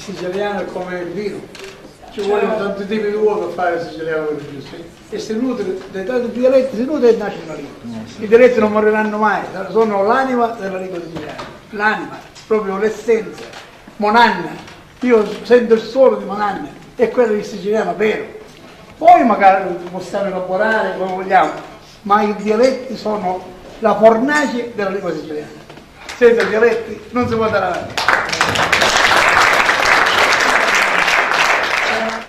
siciliano è come il vino, ci vogliono tanti tipi di uovo per fare il siciliano quello giusto. E si nutre dei tanti dialetti, si nutre e nasce una lingua. I dialetti non moriranno mai, sono l'anima della lingua siciliana, l'anima, proprio l'essenza. Monanna, io sento il suono di Monanna, è quello del siciliano vero. Poi magari possiamo elaborare come vogliamo, ma i dialetti sono la fornace della lingua siciliana. Senza dialetti non si può andare avanti.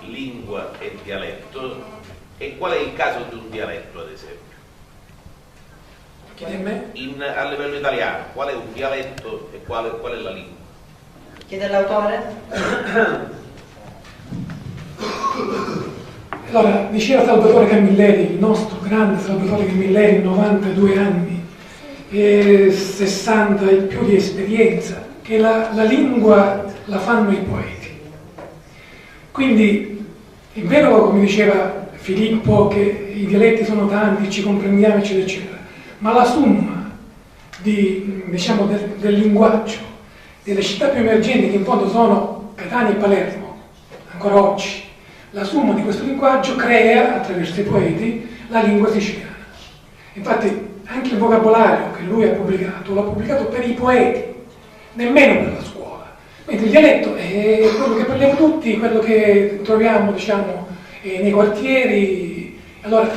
Lingua e dialetto, e qual è il caso di un dialetto, ad esempio? Chiede a me? A livello italiano, qual è un dialetto e qual è la lingua? Chiede l'autore? Allora, diceva Salvatore Camilleri, il nostro grande Salvatore Camilleri, 92 anni e 60 e più di esperienza, che la lingua la fanno i poeti. Quindi è vero, come diceva Filippo, che i dialetti sono tanti, ci comprendiamo, eccetera, eccetera, ma la somma diciamo, del linguaggio delle città più emergenti, che in fondo sono Catania e Palermo, ancora oggi, la somma di questo linguaggio crea, attraverso i poeti, la lingua siciliana. Infatti anche il vocabolario che lui ha pubblicato, l'ha pubblicato per i poeti, nemmeno per la scuola. Mentre il dialetto è quello che parliamo tutti, quello che troviamo, diciamo, nei quartieri. Allora,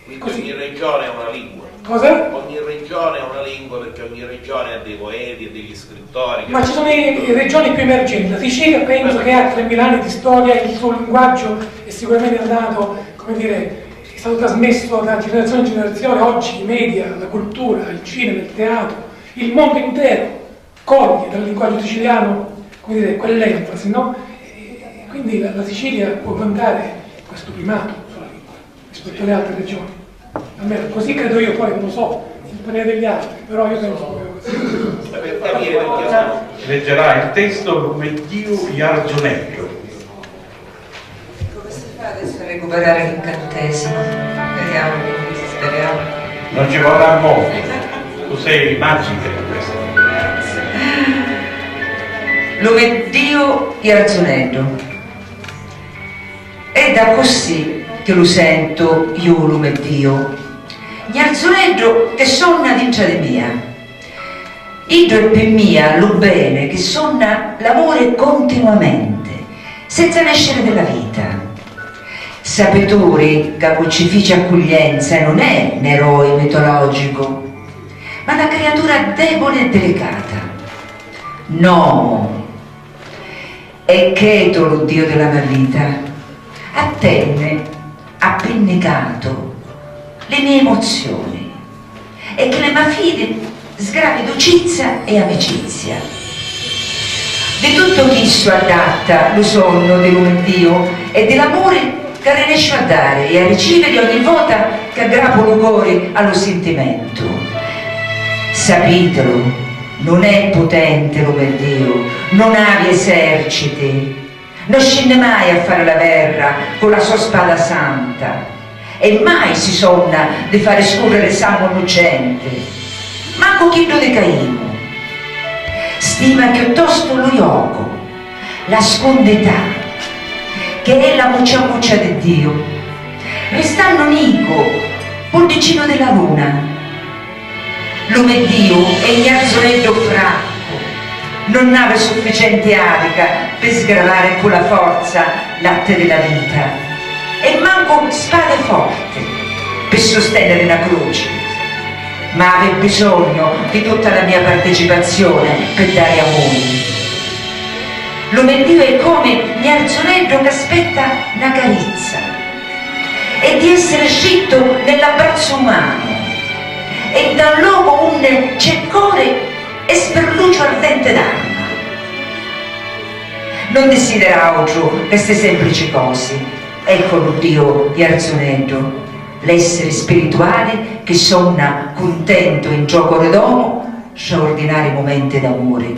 Quindi ogni regione ha una lingua. cosa? Ogni regione ha una lingua, perché ogni regione ha dei poeti e degli scrittori. Ma ci sono le regioni più emergenti. La Sicilia penso che ha 3.000 anni di storia, il suo linguaggio è sicuramente andato, come dire, è stato trasmesso da generazione in generazione. Oggi i media, la cultura, il cinema, il teatro, il mondo intero coglie dal linguaggio siciliano, come dire, quell'enfasi, no? E quindi la Sicilia può vantare questo primato sulla lingua rispetto alle altre regioni. Almeno così credo io, poi non lo so, il parere degli altri, però io penso proprio così. Per capire perché leggerà il testo Lumettio Iarzonecchio. Come si fa adesso a recuperare l'incantesimo? Vediamo, speriamo. Non ci vorrà molto, tu sei magica in questo. Lumettio Iarzonello. È da così che lo sento io Lumettio. Iarzonello che sonna dentro di mia. Iddo è per mia lo bene che sonna l'amore continuamente, senza nascere della vita. Sapetore che con ci fece accoglienza non è un eroe mitologico, ma una creatura debole e delicata. No, è Cheto lo dio della mia vita, attenne, appennicato le mie emozioni, e che le mie fide sgravi docizia e amicizia. Di tutto chi so adatta lo sonno dell'Umettio e dell'amore che riesce a dare e a ricevere ogni volta che aggrappo il cuore allo sentimento. Sapitelo, non è potente l'Umettio, non ha eserciti, non scende mai a fare la guerra con la sua spada santa, e mai si sonna di fare scorrere sangue innocente, manco chillo di Caino. Stima piuttosto lo ioco, la scondetà, che è la muccia di Dio, restando unico, pollicino della luna. L'Umettio è Iarzonello franco, non aveva sufficiente arica per sgravare con la forza latte della vita, e manco spade forte per sostenere la croce, ma aveva bisogno di tutta la mia partecipazione per dare amore. L'Umettio è come Iarzonello che aspetta una carezza e di essere scritto nell'abbraccio umano, e da un luogo un cercore e sperluccio ardente d'arma. Non desidera altro queste semplici cose. Ecco lo Dio Iarzonello, l'essere spirituale che sonna contento in gioco d'uomo, straordinari momenti d'amore.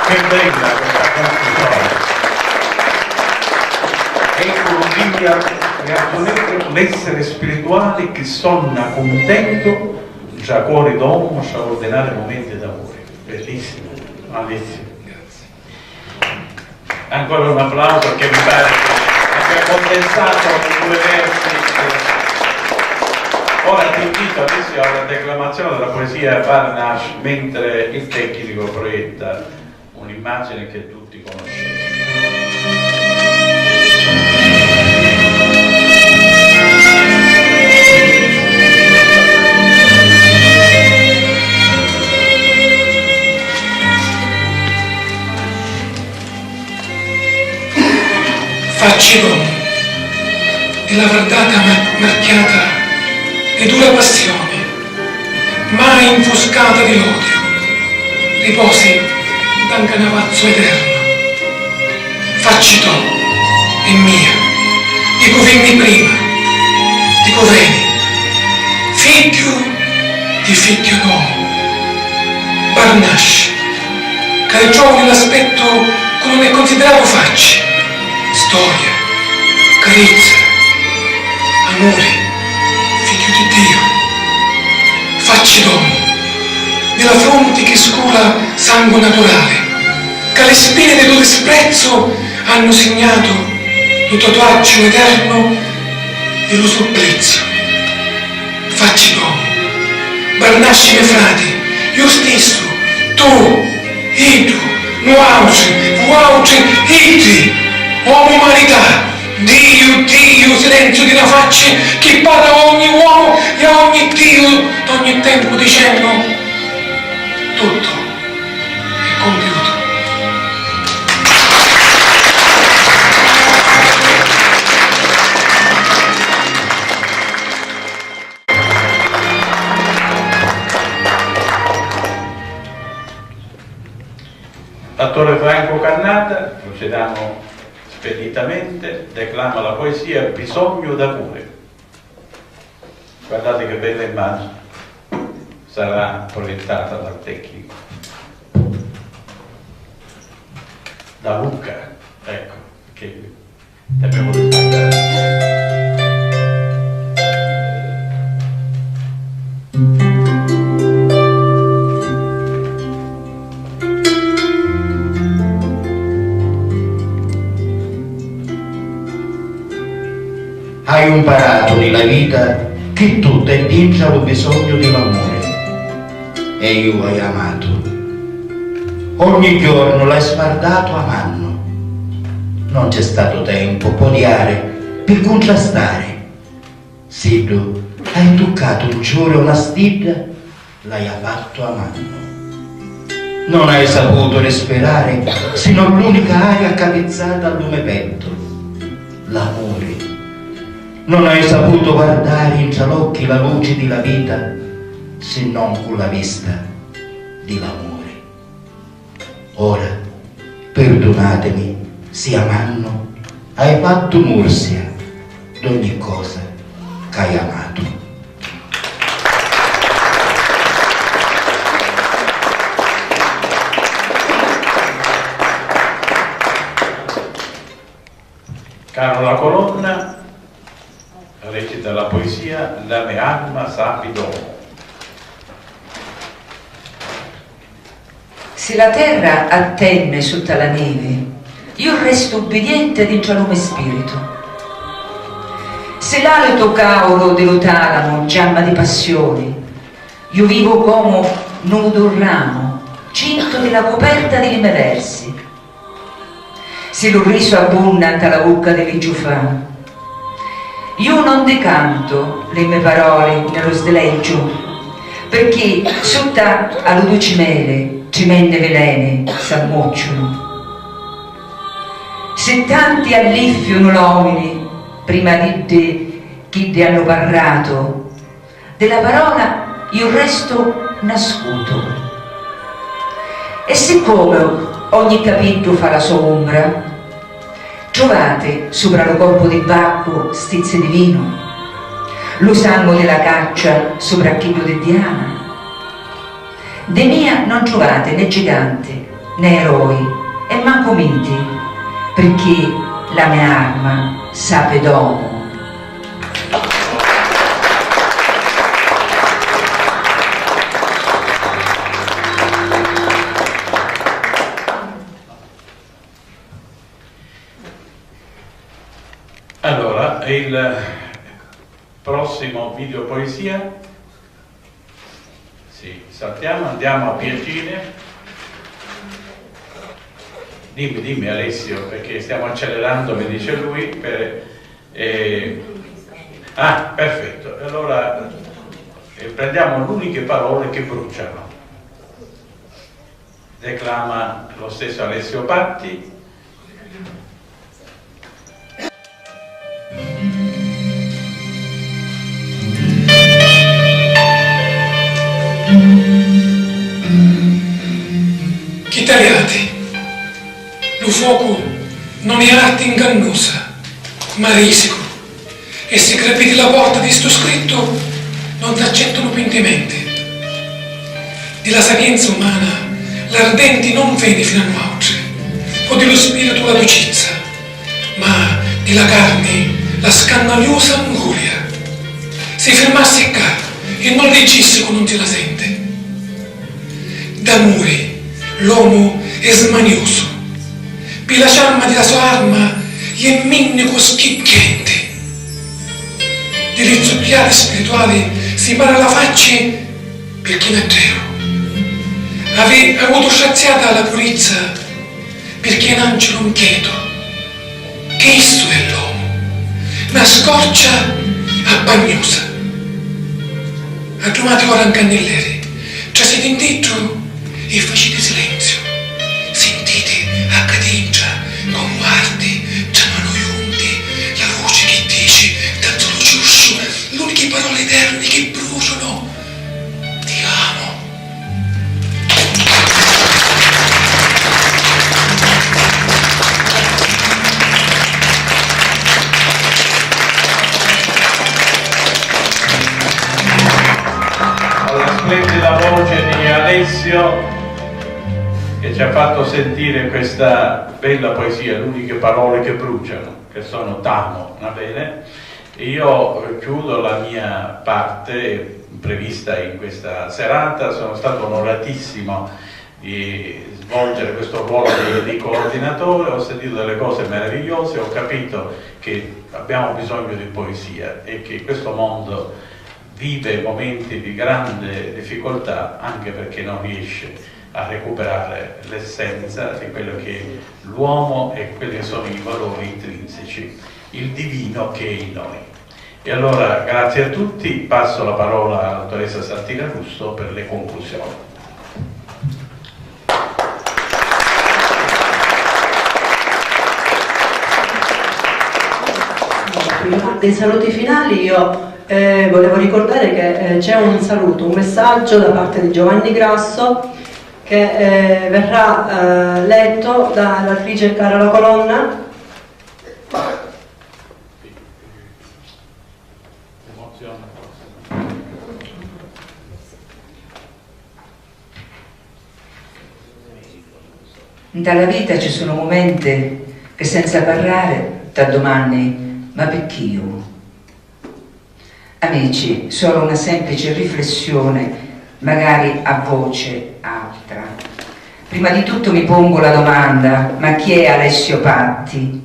Che bella questa canzone. Ecco lo Dio Iarzonello, l'essere spirituale che sonna contento, già cuore d'uomo, straordinari momenti d'amore. Bellissimo, bellissimo. Ancora un applauso che mi pare che abbia condensato in 2 versi. Ora ti invito adesso alla declamazione della poesia Barnash mentre il tecnico proietta un'immagine che tutti conoscete. Facci dono della verdata marchiata di dura passione, mai infoscata di odio, riposi da un canavazzo eterno. Facci dono, è mia, di cui venni prima, di cui veni, figlio di figlio d'uomo. Barnash, che giovane l'aspetto come ne consideravo facci. Storia, carezza, amore, figlio di Dio. Facci dono della fronte che scola sangue naturale, che le spine del tuo disprezzo hanno segnato il tatuaggio eterno dello supplizio. Facci dono, Barnash miei frati, io stesso, tu, Idu, Vuauce, Iti, uomo umanità, Dio, silenzio di una faccia che parla a ogni uomo e a ogni Dio d'ogni tempo dicendo tutto è compiuto. L'attore Franco Cannata, procediamo speditamente, declama la poesia Bisogno d'amore. Guardate che bella immagine, sarà proiettata dal tecnico. Da Luca, ecco, che abbiamo risparmiato. Hai imparato nella vita che tu te vinci lo bisogno dell'amore e io hai amato. Ogni giorno l'hai sguardato amando. Non c'è stato tempo per odiare, per contrastare. Se tu hai toccato un giorno una stida, l'hai fatto amando. Non hai saputo respirare, sino l'unica aria accarezzata al lume petto, l'amore. Non hai saputo guardare in cialocchi la luce della vita, se non con la vista dell'amore. Ora, perdonatemi, se amando hai fatto mursia d'ogni cosa che hai amato. Carola Colonna recita la poesia La mia anima sappi domo. Se la terra attenne sotto la neve, io resto obbediente ad ingialume spirito. Se l'alito cauro dello talamo giamma di passione, io vivo come nudo un ramo, cinto della coperta dei miei versi. Se lo riso abbondante alla bocca dell'ingiufà, io non decanto le mie parole nello sdeleggio, perché sotto allo docimele tremende velene s'ammocciano. Se tanti alliffiano l'omini prima di te chi ti hanno parlato, della parola io resto nascuto. E siccome ogni capitolo fa la sua ombra, trovate sopra lo corpo di Bacco stizze di vino, lo sangue della caccia sopra chilo di Diana. De mia non trovate né gigante né eroi e manco miti, perché la mia arma sape domo. il prossimo video poesia, sì, saltiamo, andiamo a Piacine. Dimmi Alessio, perché stiamo accelerando, mi dice lui. Perfetto, allora prendiamo le uniche parole che bruciano. Declama lo stesso Alessio Patti. Chi tagliate? Lo fuoco non è arte ingannosa, ma risico, e se crepiti la porta di sto scritto non t'accettano pentimenti. Di la sapienza umana l'ardenti non vedi fino a nuoce, o dello spirito la dolcezza, ma di la carne la scannagliosa anguria. Se fermassi qua e non leggisse con non ti la sente. D'amore l'uomo è smanioso, per la ciamma della sua arma gli è minnico schicchiente. Di rizzocchiare spirituale si para la faccia per chi non è vero. Ave avuto saziata la purezza per chi è un angelo inquieto. Che esso è l'uomo, una scorcia abbagnosa. Aggiumate ora un cannelleri, già siete in dentro e facete silenzio. Sentite a cadenza, con guardi, chiamano giunti, la voce che dice, tanto lo giusto, le uniche parole eterne che bruciano. Ti amo. La splendida voce di Alessio, che ci ha fatto sentire questa bella poesia, le uniche parole che bruciano, che sono T'amo, va bene? Io chiudo la mia parte prevista in questa serata. Sono stato onoratissimo di svolgere questo ruolo di coordinatore, ho sentito delle cose meravigliose, ho capito che abbiamo bisogno di poesia e che questo mondo vive momenti di grande difficoltà anche perché non riesce a recuperare l'essenza di quello che è l'uomo e quelli che sono i valori intrinseci, il divino che è in noi. E allora grazie a tutti, passo la parola alla dottoressa Santina Russo per le conclusioni. Prima dei saluti finali io volevo ricordare che c'è un saluto, un messaggio da parte di Giovanni Grasso che verrà letto dall'attrice Carola Colonna. Dalla vita ci sono momenti che senza parlare t'addomandi, ma perché io? Amici, solo una semplice riflessione, magari a voce altra. Prima di tutto mi pongo la domanda, ma chi è Alessio Patti?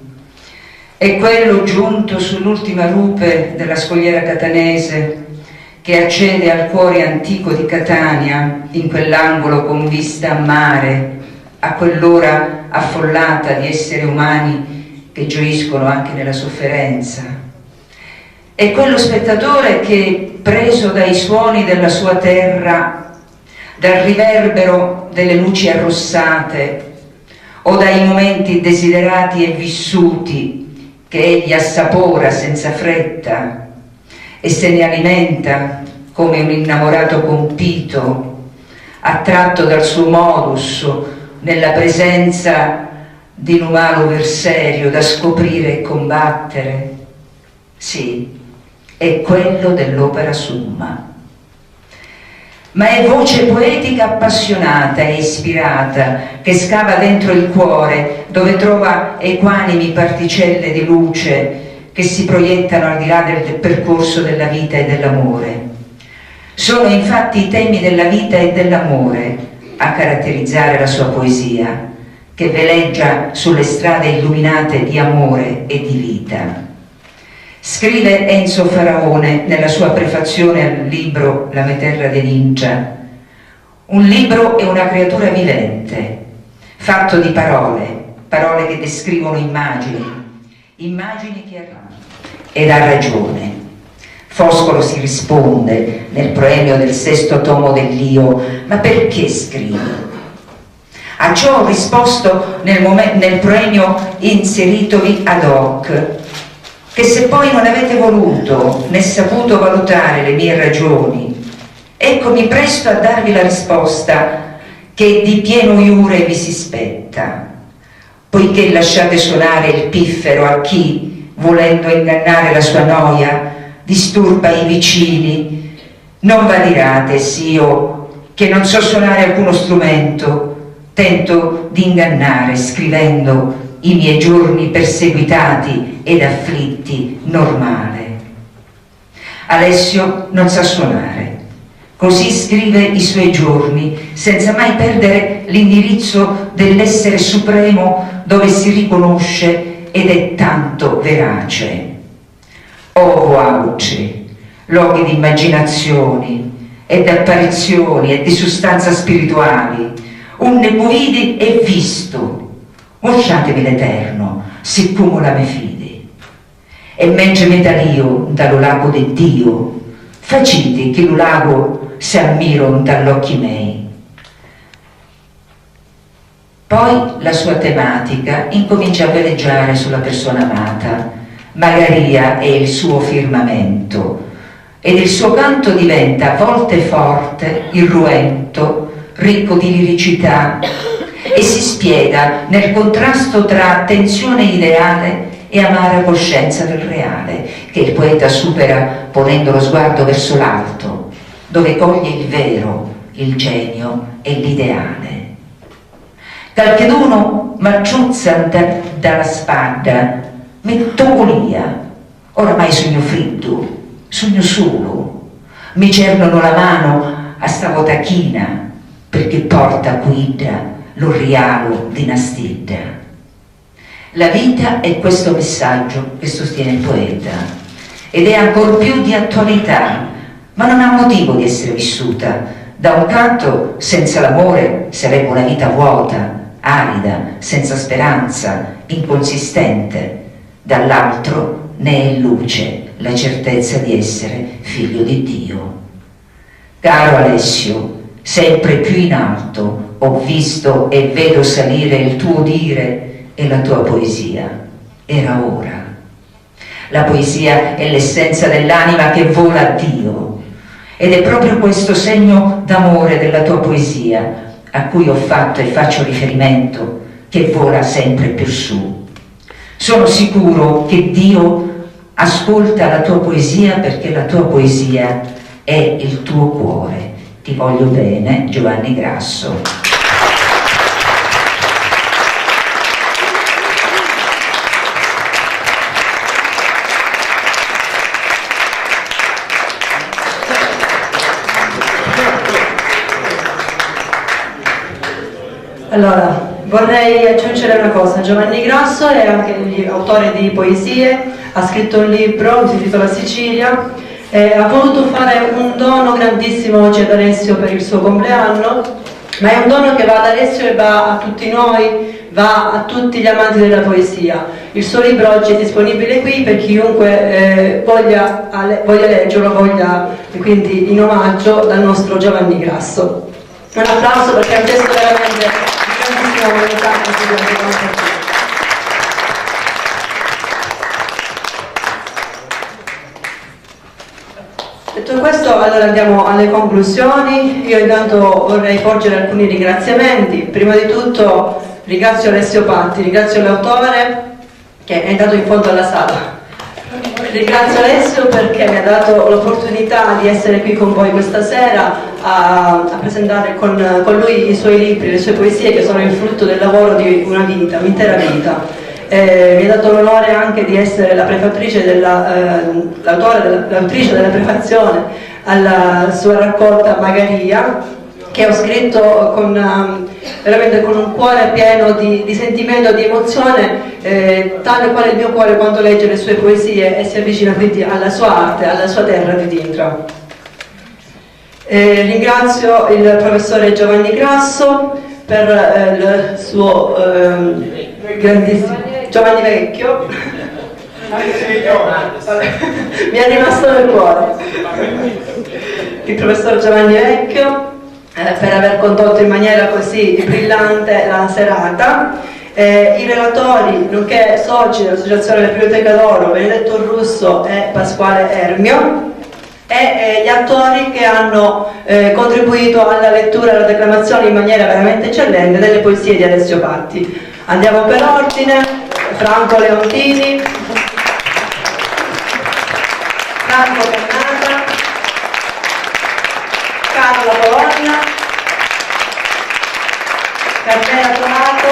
È quello giunto sull'ultima rupe della scogliera catanese che accede al cuore antico di Catania, in quell'angolo con vista a mare, a quell'ora affollata di esseri umani che gioiscono anche nella sofferenza. È quello spettatore che, preso dai suoni della sua terra, dal riverbero delle luci arrossate o dai momenti desiderati e vissuti che egli assapora senza fretta e se ne alimenta come un innamorato compito, attratto dal suo modus nella presenza di un umano verserio da scoprire e combattere. Sì, è quello dell'opera summa. Ma è voce poetica appassionata e ispirata che scava dentro il cuore, dove trova equanimi particelle di luce che si proiettano al di là del percorso della vita e dell'amore. Sono infatti i temi della vita e dell'amore a caratterizzare la sua poesia, che veleggia sulle strade illuminate di amore e di vita. Scrive Enzo Faraone nella sua prefazione al libro La Meterra de Ninja: un libro è una creatura vivente, fatto di parole, parole che descrivono immagini, immagini che arrivano. Ed ha ragione. Foscolo si risponde nel proemio del 6° tomo dell'Io: ma perché scrivi? A ciò ho risposto nel proemio inseritovi ad hoc, che se poi non avete voluto né saputo valutare le mie ragioni, eccomi presto a darvi la risposta che di pieno iure vi si spetta, poiché lasciate suonare il piffero a chi, volendo ingannare la sua noia, disturba i vicini. Non vadirate s'io, che non so suonare alcuno strumento, tento di ingannare scrivendo i miei giorni perseguitati ed afflitti normale. Alessio non sa suonare, così scrive i suoi giorni, senza mai perdere l'indirizzo dell'essere supremo dove si riconosce ed è tanto verace. Oh auce, luoghi di immaginazioni ed apparizioni e di sostanza spirituali, un ne vidi e visto, mosciatemi l'Eterno, siccome la me fidi. E mentre mi dal'io dallo lago de Dio, facite che lo lago si ammiro dall'occhi miei. Poi la sua tematica incomincia a veleggiare sulla persona amata. Magaria è il suo firmamento, ed il suo canto diventa a volte forte, irruento, ricco di liricità, e si spiega nel contrasto tra attenzione ideale e amara coscienza del reale, che il poeta supera ponendo lo sguardo verso l'alto, dove coglie il vero, il genio e l'ideale. Qualcheduno m'acciuzza dalla spada, metto golia, oramai sogno freddo, sogno solo, mi cernono la mano a sta votachina, perché porta guida lo rialo di Nastidda. La vita è questo messaggio che sostiene il poeta, ed è ancor più di attualità, ma non ha motivo di essere vissuta. Da un canto, senza l'amore sarebbe una vita vuota, arida, senza speranza, inconsistente. Dall'altro ne è luce la certezza di essere figlio di Dio. Caro Alessio, sempre più in alto ho visto e vedo salire il tuo dire e la tua poesia. Era ora. La poesia è l'essenza dell'anima che vola a Dio, ed è proprio questo segno d'amore della tua poesia a cui ho fatto e faccio riferimento, che vola sempre più su. Sono sicuro che Dio ascolta la tua poesia, perché la tua poesia è il tuo cuore. Ti voglio bene, Giovanni Grasso. Allora, vorrei aggiungere una cosa. Giovanni Grasso è anche autore di poesie, ha scritto un libro, si intitola Sicilia, ha voluto fare un dono grandissimo oggi ad Alessio per il suo compleanno, ma è un dono che va ad Alessio e va a tutti noi, va a tutti gli amanti della poesia. Il suo libro oggi è disponibile qui per chiunque voglia leggerlo, quindi in omaggio dal nostro Giovanni Grasso. Un applauso, perché è un testo veramente di grandissima qualità. Detto questo, allora andiamo alle conclusioni. Io intanto vorrei porgere alcuni ringraziamenti. Prima di tutto ringrazio Alessio Patti, ringrazio l'autore che è entrato in fondo alla sala. Ringrazio Alessio perché mi ha dato l'opportunità di essere qui con voi questa sera a presentare con lui i suoi libri, le sue poesie, che sono il frutto del lavoro di una vita, un'intera vita. Mi ha dato l'onore anche di essere la prefattrice l'autrice della prefazione alla sua raccolta Magaria, che ho scritto veramente con un cuore pieno di sentimento, di emozione, tale quale il mio cuore quando legge le sue poesie e si avvicina quindi alla sua arte, alla sua terra di Dintra. Ringrazio il professore Giovanni Grasso per il suo grandissimo Giovanni Vecchio. Mi è rimasto nel cuore il professor Giovanni Vecchio per aver condotto in maniera così brillante la serata, i relatori nonché soci dell'Associazione della Biblioteca d'Oro Benedetto Russo e Pasquale Ermio, e gli attori che hanno contribuito alla lettura e alla declamazione in maniera veramente eccellente delle poesie di Alessio Patti. Andiamo per ordine: Franco Leontini, Franco Cannata, Carla Colonna, Carmela Tomato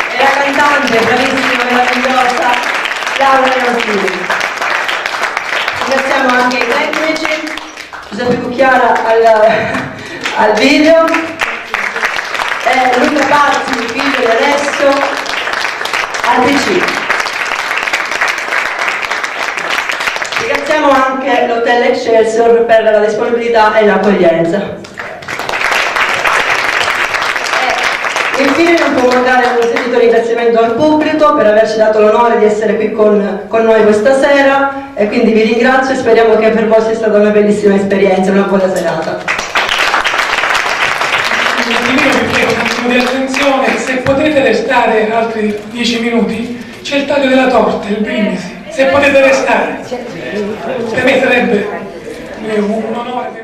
e la cantante bravissima e meravigliosa Laura Leontini. Ringraziamo anche i tecnici, Giuseppe Cucchiara al video, e Luca Pazzi, figlio di Alessio, al PC. Ringraziamo anche l'Hotel Excelsior per la disponibilità e l'accoglienza. E infine non può mancare un sentito ringraziamento al pubblico per averci dato l'onore di essere qui con noi questa sera, e quindi vi ringrazio e speriamo che per voi sia stata una bellissima esperienza, una buona serata. Vi prego un attimo di attenzione, se potete restare altri 10 minuti, c'è il taglio della torta, il brindisi. Se potete restare, per me sarebbe un onore.